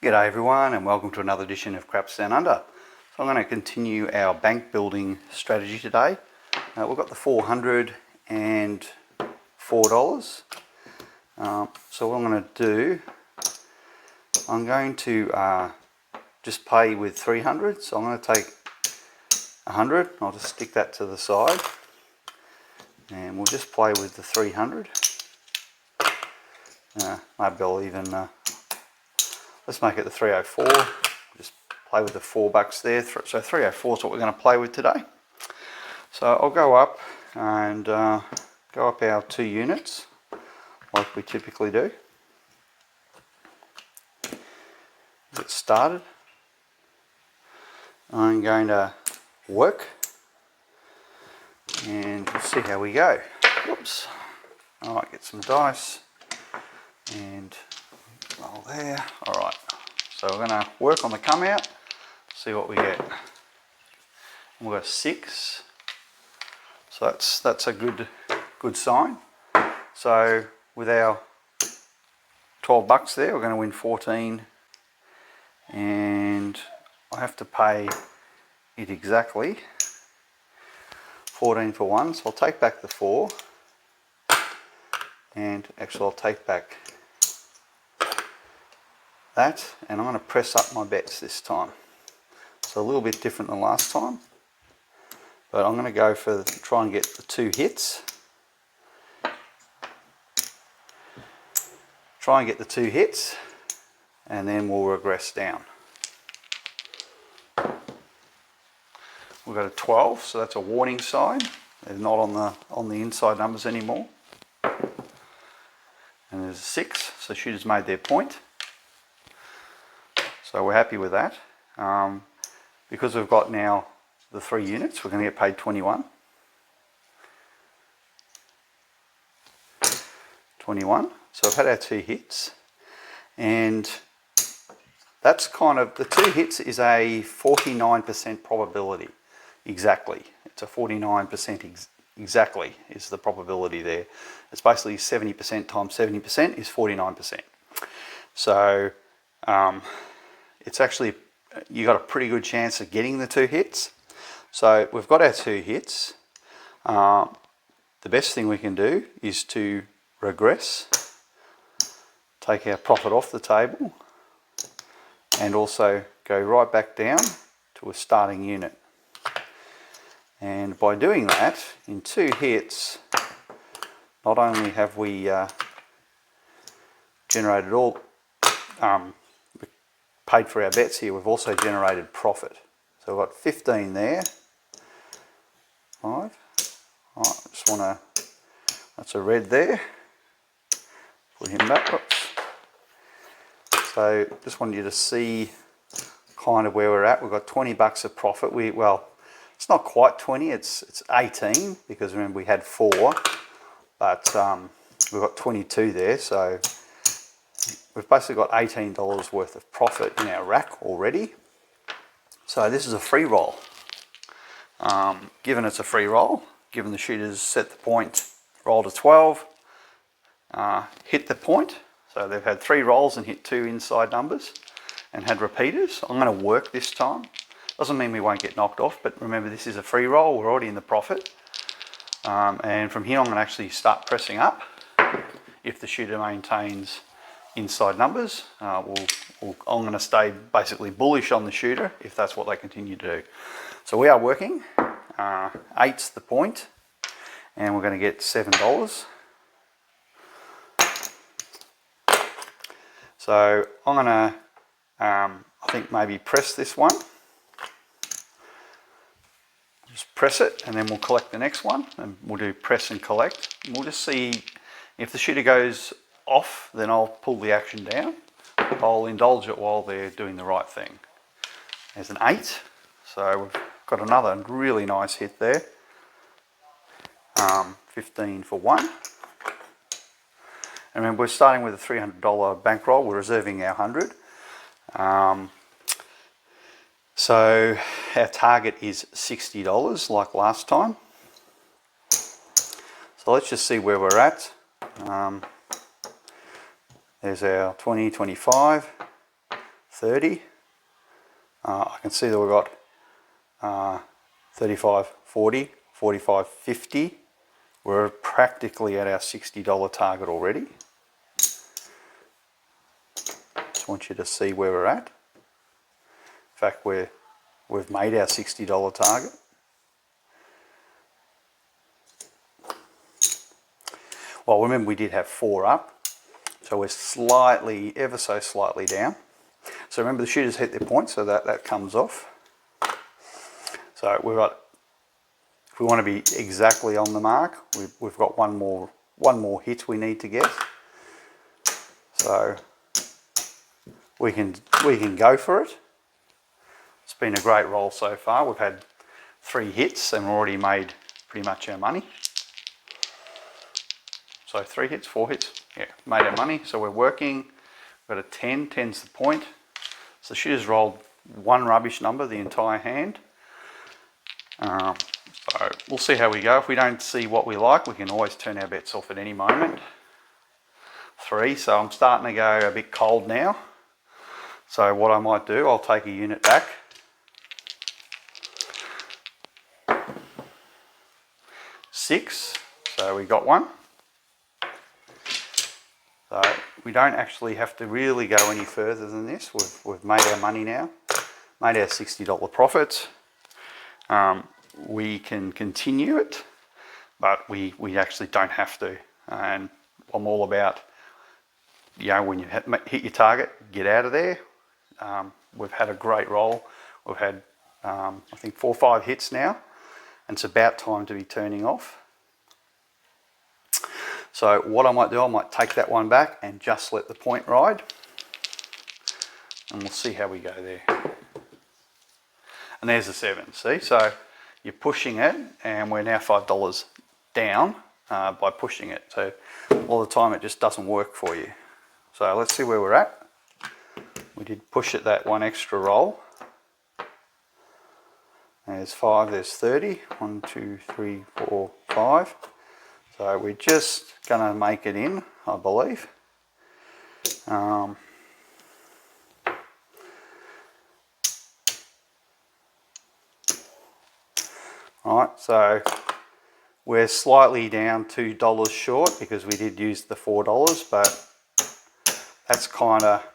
G'day everyone and welcome to another edition of Craps Down Under. So I'm going to continue our bank building strategy today. We've got the $404. So what I'm going to do, I'm going to just pay with 300. So I'm going to take 100. I'll just stick that to the side and we'll just play with the 300. Maybe I'll even let's make it the 304. Just play with the $4 there. So 304 is what we're going to play with today. So I'll go up and go up our 2 units like we typically do. Get started. I'm going to work and we'll see how we go. Whoops. I might get some dice and roll there. Alright, so we're going to work on the come out, see what we get. We've got 6, so that's a good sign. So with our $12 there, we're going to win 14, and I have to pay it exactly 14 for 1, so I'll take back the 4, and actually I'll take back that, and I'm going to press up my bets this time. So a little bit different than last time, but I'm going to go for try and get the 2 hits. Try and get the 2 hits, and then we'll regress down. We've got a 12, so that's a warning sign. They're not on the inside numbers anymore. And there's a 6, so shooters made their point. So we're happy with that. Because we've got now the 3 units, we're going to get paid 21. 21. So we've had our 2 hits, and that's kind of, the 2 hits is a 49% probability. Exactly. It's a 49% exactly is the probability there. It's basically 70% times 70% is 49%. So it's actually, you got a pretty good chance of getting the 2 hits. So we've got our 2 hits. The best thing we can do is to regress, take our profit off the table, and also go right back down to a starting unit. And by doing that, in 2 hits, not only have we generated all paid for our bets here, we've also generated profit. So we've got 15 there. 5. All right, I just want to, that's a red there. Put him back. Oops. So just wanted you to see kind of where we're at. We've got $20 of profit. Well, it's not quite 20, it's 18, because remember we had 4, but we've got 22 there, so we've basically got $18 worth of profit in our rack already. So this is a free roll. Given it's a free roll, given the shooters set the point, roll to 12, hit the point. So they've had 3 rolls and hit 2 inside numbers and had repeaters. I'm going to work this time. Doesn't mean we won't get knocked off, but remember this is a free roll. We're already in the profit. And from here I'm going to actually start pressing up. If the shooter maintains inside numbers, I'm going to stay basically bullish on the shooter if that's what they continue to do. So we are working. 8's the point, and we're going to get $7. So I'm going to, I think maybe press this one. Just press it, and then we'll collect the next one, and we'll do press and collect. And we'll just see if the shooter goes off, then I'll pull the action down. I'll indulge it while they're doing the right thing. There's an 8, so we've got another really nice hit there. 15 for 1. And remember, we're starting with a $300 bankroll. We're reserving our 100. So our target is $60 like last time. So let's just see where we're at. There's our 20, 25, 30. I can see that we've got 35, 40, 45, 50. We're practically at our $60 target already. Just want you to see where we're at. In fact, we've made our $60 target. Well, remember we did have 4 up, so we're slightly, ever so slightly down. So remember the shooters hit their point, so that comes off. So we've got, if we want to be exactly on the mark, we've got one more hit we need to get. So we can go for it. It's been a great roll so far. We've had 3 hits and we've already made pretty much our money. So 3 hits, 4 hits, yeah, made our money. So we're working. We've got a 10, 10's the point. So the shooter's rolled 1 rubbish number the entire hand. So we'll see how we go. If we don't see what we like, we can always turn our bets off at any moment. 3, so I'm starting to go a bit cold now. So what I might do, I'll take a unit back. 6, so we got 1. So we don't actually have to really go any further than this. We've made our money now, made our $60 profit. We can continue it, but we actually don't have to. And I'm all about, you know, when you hit your target, get out of there. We've had a great roll. We've had, I think, 4 or 5 hits now, and it's about time to be turning off. So what I might do, I might take that one back and just let the point ride, and we'll see how we go there. And there's the 7, see? So you're pushing it, and we're now $5 down by pushing it. So all the time it just doesn't work for you. So let's see where we're at. We did push it that 1 extra roll. There's 5, there's 30. 1, 2, 3, 4, 5. So we're just going to make it in, I believe. Alright, so we're slightly down $2 short because we did use the $4, but that's kind of,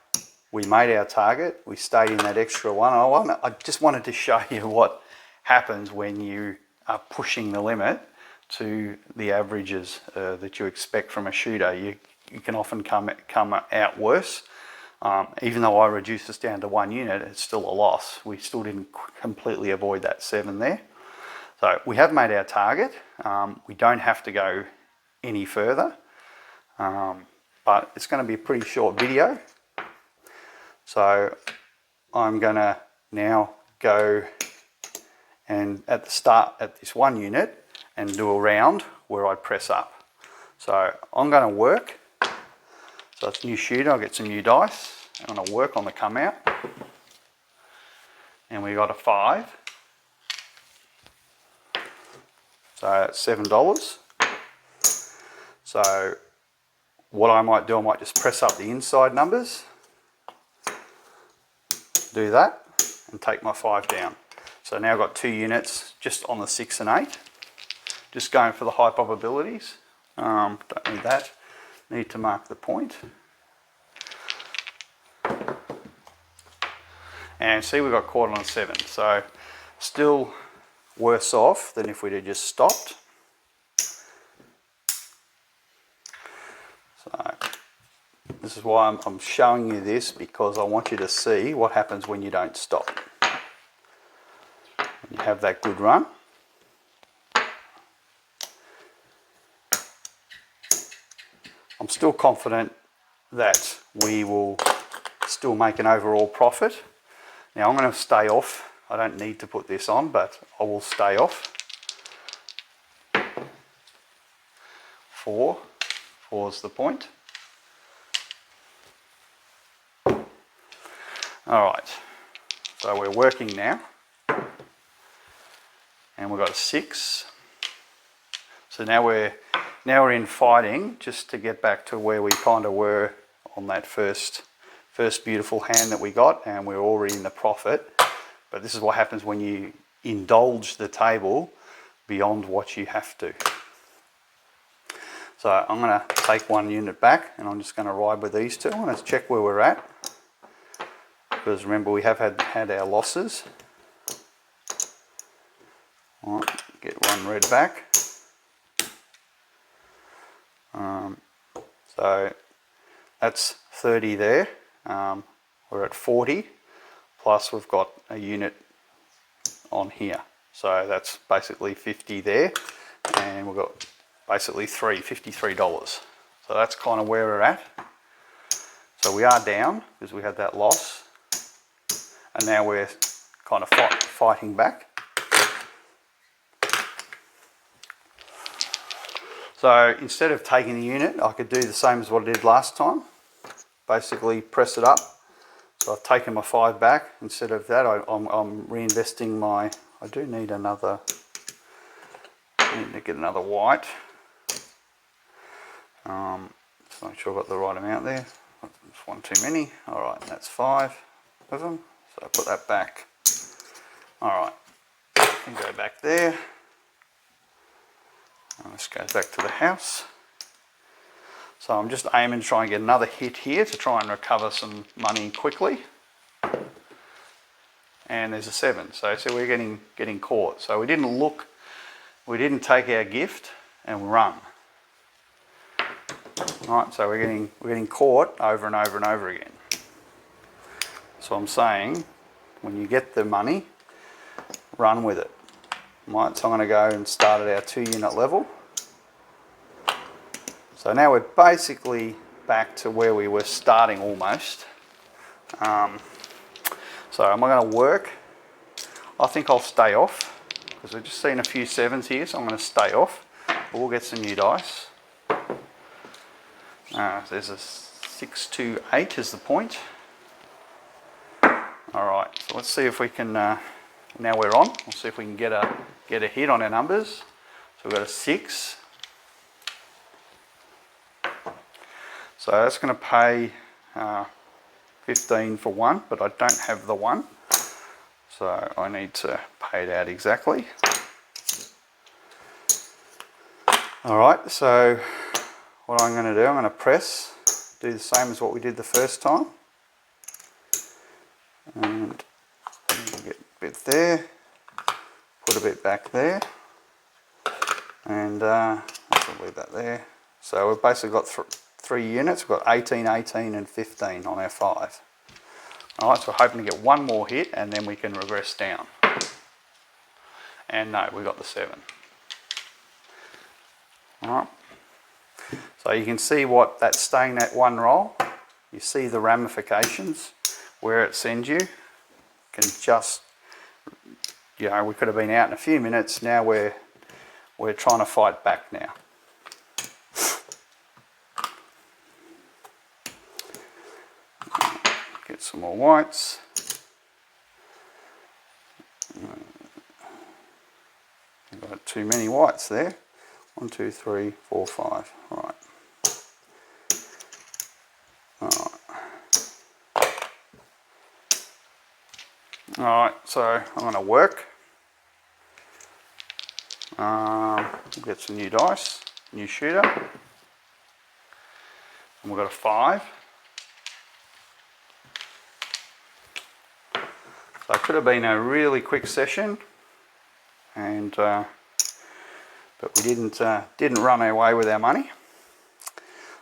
we made our target. We stayed in that extra one. I just wanted to show you what happens when you are pushing the limit to the averages that you expect from a shooter. You can often come out worse. Even though I reduced this down to 1 unit, it's still a loss. We still didn't completely avoid that 7 there. So we have made our target. We don't have to go any further, but it's going to be a pretty short video. So I'm going to now go and at the start at this 1 unit and do a round where I press up. So I'm going to work. So it's a new shooter, I'll get some new dice. I'm going to work on the come out. And we got a 5. So that's $7. So what I might do, I might just press up the inside numbers. Do that and take my 5 down. So now I've got 2 units just on the 6 and 8. Just going for the high probabilities. Don't need that. Need to mark the point. And see, we got caught on a 7. So still worse off than if we'd have just stopped. So this is why I'm showing you this, because I want you to see what happens when you don't stop. When you have that good run. I'm still confident that we will still make an overall profit. Now I'm going to stay off. I don't need to put this on, but I will stay off. 4. 4's the point. Alright, so we're working now. And we've got a 6. So now we're in fighting just to get back to where we kind of were on that first first beautiful hand that we got, and we're already in the profit. But this is what happens when you indulge the table beyond what you have to. So I'm going to take 1 unit back, and I'm just going to ride with these two. I want to check where we're at, because remember we have had our losses. All right, get 1 red back. So that's 30 there. We're at 40, plus we've got a unit on here. So that's basically 50 there, and we've got basically $53. So that's kind of where we're at. So we are down because we had that loss, and now we're kind of fighting back. So instead of taking the unit, I could do the same as what I did last time. Basically press it up. So I've taken my 5 back. Instead of that, I'm reinvesting my, I do need another, I need to get another white. Just make sure I've got the right amount there. That's 1 too many. All right, that's 5 of them. So I put that back. All right, and go back there. And this goes back to the house. So I'm just aiming to try and get another hit here to try and recover some money quickly. And there's a 7. So we're getting caught. So we didn't take our gift and run. Right, so we're getting caught over and over and over again. So I'm saying, when you get the money, run with it. Right, so I'm going to go and start at our 2 unit level. So now we're basically back to where we were starting almost. So am I going to work? I think I'll stay off, because we've just seen a few 7s here, so I'm going to stay off. But we'll get some new dice. There's a 6, 2, 8 is the point. Alright, so let's see if we can, now we're on, we'll see if we can get a hit on our numbers. So we've got a 6. So that's going to pay 15 for 1, but I don't have the 1. So I need to pay it out exactly. Alright, so what I'm going to do, I'm going to press, do the same as what we did the first time. And get a bit there, put a bit back there, and I'll leave that there. So we've basically got 3 units. We've got 18, 18 and 15 on our 5. Alright, so we're hoping to get 1 more hit and then we can regress down. And no, we got the 7. Alright, so you can see what that's staying that 1 roll. You see the ramifications where it sends you. Can just, you know, we could have been out in a few minutes. Now we're trying to fight back now. Get some more whites. I've got too many whites there. 1, 2, 3, 4, 5. All right. Alright, so I'm going to work. Get some new dice, new shooter. And we've got a 5. So it could have been a really quick session, and but we didn't run away with our money.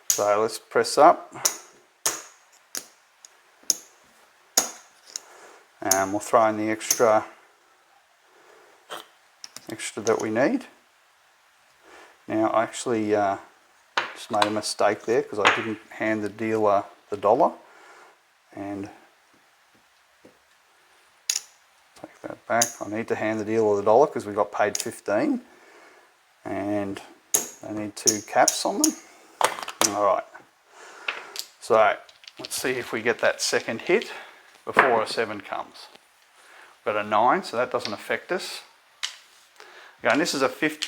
So let's press up. And we'll throw in the extra that we need. Now I actually just made a mistake there because I didn't hand the dealer the dollar, and take that back. I need to hand the dealer the dollar because we got paid 15, and I need 2 caps on them. Alright, so let's see if we get that second hit before a 7 comes. We've got a 9, so that doesn't affect us. Okay, and this is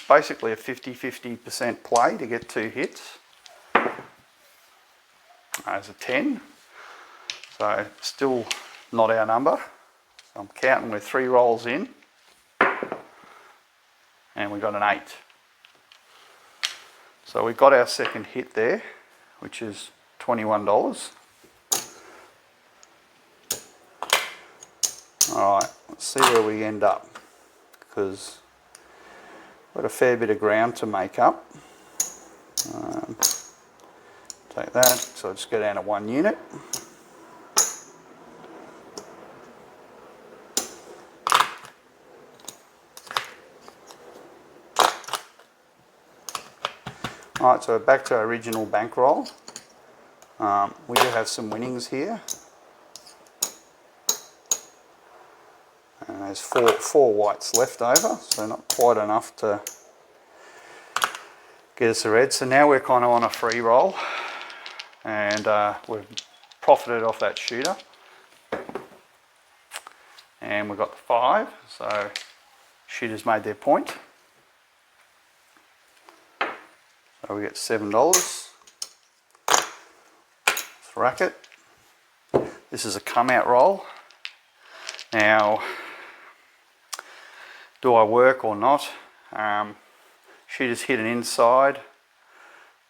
basically a 50-50% play to get 2 hits. There's a 10. So So still not our number. So I'm counting with 3 rolls in, and we got an 8. So we got our second hit there, which is $21. Alright, let's see where we end up, because we've got a fair bit of ground to make up. Take that, so I'll just go down to 1 unit. Alright, so back to our original bankroll. We do have some winnings here. And there's four whites left over, so not quite enough to get us a red. So now we're kind of on a free roll, and we've profited off that shooter. And we've got the 5, so shooters made their point. So we get $7. Let's rack it. This is a come out roll. Now, do I work or not? Shooters hit an inside,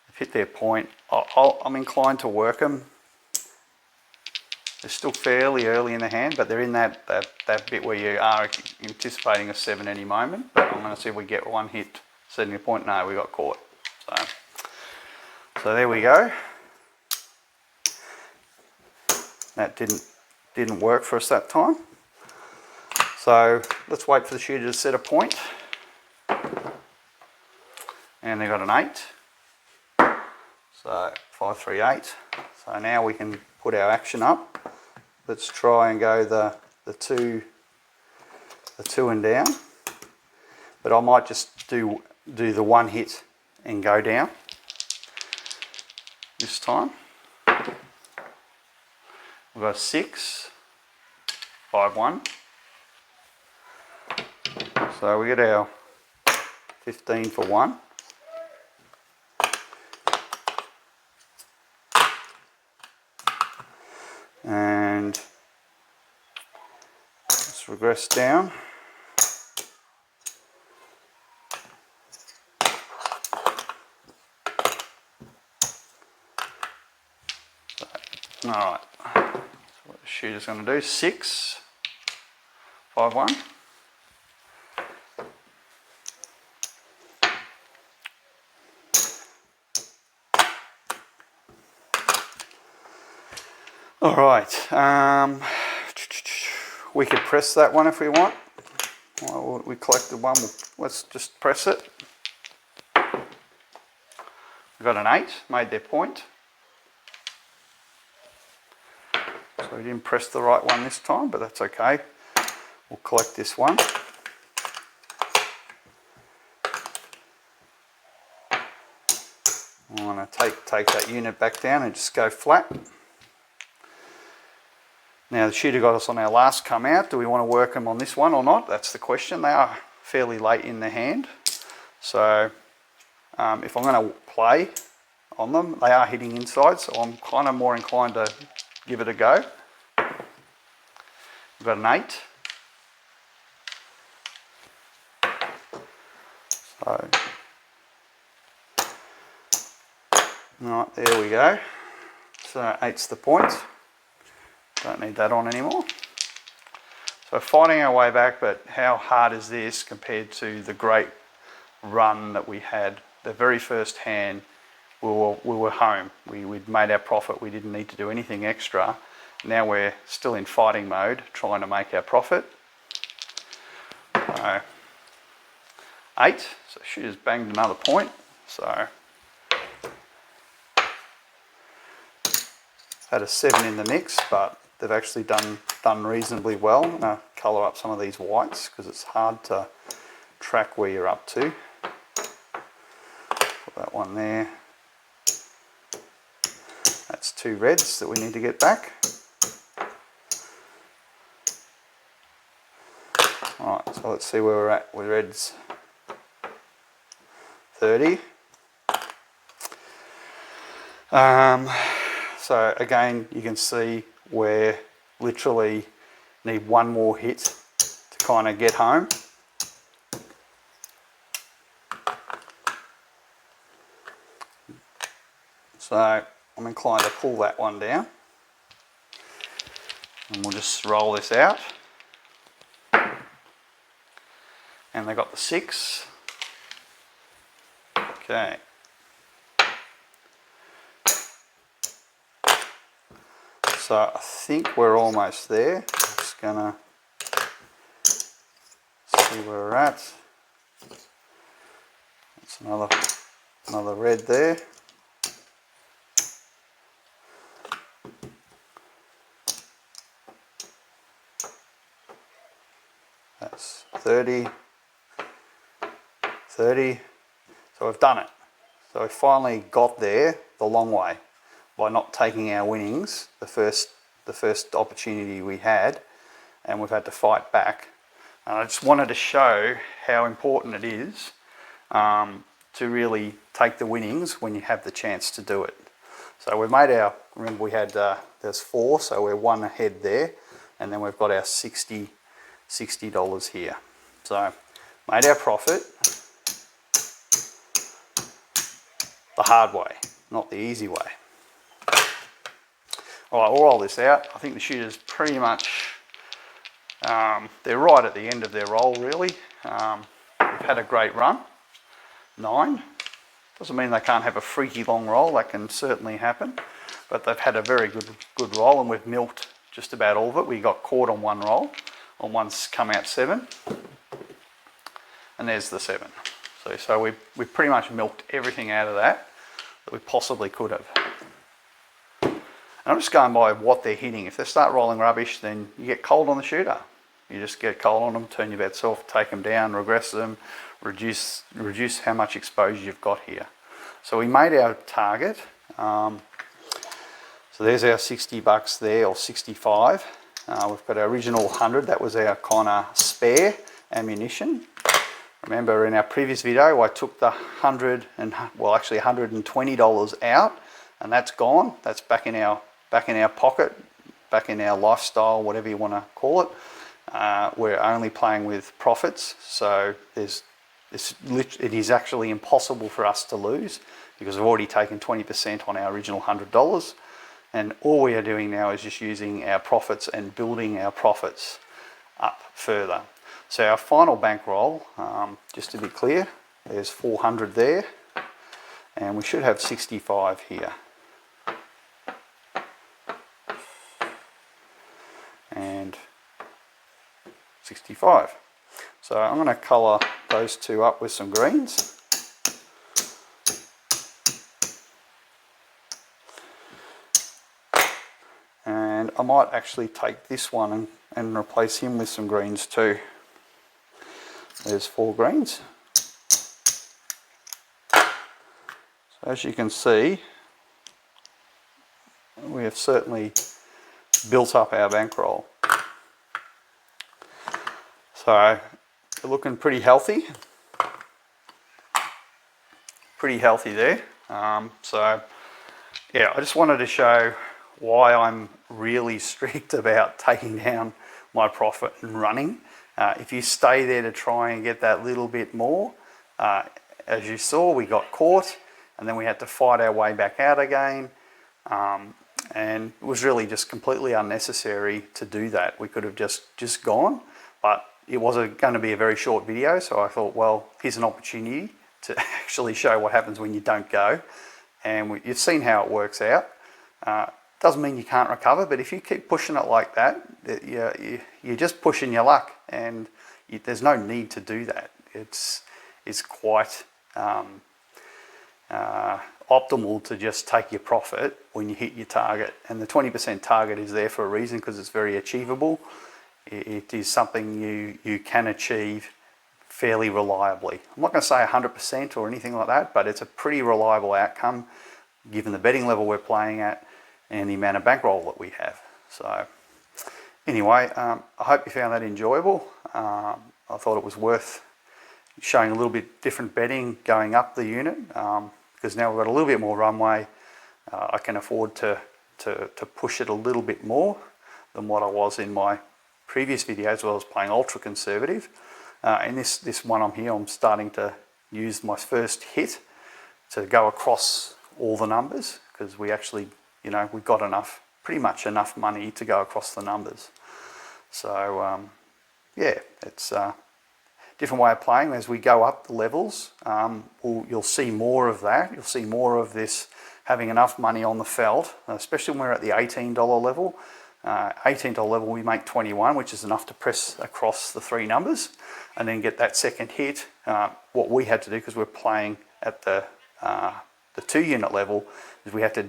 they've hit their point. I'm inclined to work them. They're still fairly early in the hand, but they're in that bit where you are anticipating a 7 any moment. But I'm going to see if we get one hit setting a point. No, we got caught. So there we go. That didn't work for us that time. So let's wait for the shooter to set a point. And they got an 8. So 5, 3, 8. So now we can put our action up. Let's try and go the two and down. But I might just do the 1 hit and go down this time. We've got 6, 5, 1. So we get our 15 for 1. And let's regress down. Alright, so what the shooter's going to do, 6, 5, 1. Alright, we could press that one if we want. Well, we collected one, let's just press it. We got an 8, made their point. So we didn't press the right one this time, but that's okay. We'll collect this one. I'm going to take that unit back down and just go flat. Now the shooter got us on our last come out. Do we want to work them on this one or not? That's the question. They are fairly late in the hand. So if I'm going to play on them, they are hitting inside, so I'm kind of more inclined to give it a go. We've got an 8. So, right, there we go. So 8's the point. Don't need that on anymore. So fighting our way back, but how hard is this compared to the great run that we had? The very first hand, we were home. We'd made our profit. We didn't need to do anything extra. Now we're still in fighting mode, trying to make our profit. 8, so shooter's banged another point. So had a 7 in the mix, but they've actually done reasonably well. I'm going to colour up some of these whites because it's hard to track where you're up to. Put that one there. That's 2 reds that we need to get back. Alright, so let's see where we're at with reds. 30. So again, you can see where literally need one more hit to kind of get home. So I'm inclined to pull that one down, and we'll just roll this out. And they got the 6. Okay. So I think we're almost there. I'm just gonna see where we're at. That's another red there. That's 30. 30. So we've done it. So we finally got there the long way by not taking our winnings the first opportunity we had, and we've had to fight back. And I just wanted to show how important it is to really take the winnings when you have the chance to do it. So we've made our, remember we had, there's 4, so we're 1 ahead there, and then we've got our $60 here. So made our profit the hard way, not the easy way. All right, we'll roll this out. I think the shooters pretty much, they're right at the end of their roll really. They've had a great run, 9. Doesn't mean they can't have a freaky long roll, that can certainly happen. But they've had a very good roll, and we've milked just about all of it. We got caught on one roll, on one's come out 7. And there's the 7. So we've pretty much milked everything out of that we possibly could have. And I'm just going by what they're hitting. If they start rolling rubbish, then you get cold on the shooter. You just get cold on them, turn your bets off, take them down, regress them, reduce how much exposure you've got here. So we made our target. So there's our $60 there, or 65. We've got our original 100. That was our kind of spare ammunition. Remember in our previous video, I took the $120 out, and that's gone. That's back in our pocket, back in our lifestyle, whatever you want to call it. We're only playing with profits, so it is actually impossible for us to lose because we've already taken 20% on our original $100, and all we are doing now is just using our profits and building our profits up further. So our final bankroll, just to be clear, there's 400 there, and we should have 65 here. And 65. So I'm going to colour those two up with some greens. And I might actually take this one and replace him with some greens too. There's 4 greens. So as you can see, we have certainly built up our bankroll. So we're looking pretty healthy. Pretty healthy there. So yeah, I just wanted to show why I'm really strict about taking down my profit and running. If you stay there to try and get that little bit more, as you saw, we got caught and then we had to fight our way back out again. And it was really just completely unnecessary to do that. We could have just gone, but it wasn't going to be a very short video, so I thought, well, here's an opportunity to actually show what happens when you don't go. And you've seen how it works out. Doesn't mean you can't recover, but if you keep pushing it like that, you're just pushing your luck, and there's no need to do that. It's quite optimal to just take your profit when you hit your target, and the 20% target is there for a reason, because it's very achievable. It is something you can achieve fairly reliably. I'm not going to say 100% or anything like that, but it's a pretty reliable outcome given the betting level we're playing at and the amount of bankroll that we have. So anyway, I hope you found that enjoyable. I thought it was worth showing a little bit different betting going up the unit, because now we've got a little bit more runway. I can afford to to push it a little bit more than what I was in my previous videos where I was playing ultra conservative. In this one I'm here, I'm starting to use my first hit to go across all the numbers, because we actually, you know, we've got enough, pretty much enough money to go across the numbers. So yeah, it's a different way of playing. As we go up the levels, you'll see more of that. You'll see more of this having enough money on the felt, especially when we're at the $18 level. $18 level we make 21, which is enough to press across the three numbers and then get that second hit. What we had to do, because we're playing at the 2 unit level, is we had to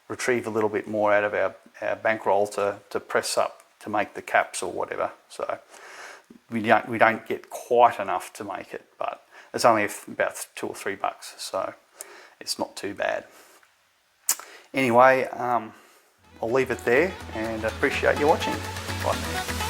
retrieve a little bit more out of our bankroll to press up to make the caps or whatever. So we don't get quite enough to make it, but it's only about $2 or $3, so it's not too bad. Anyway, I'll leave it there and appreciate you watching. Bye.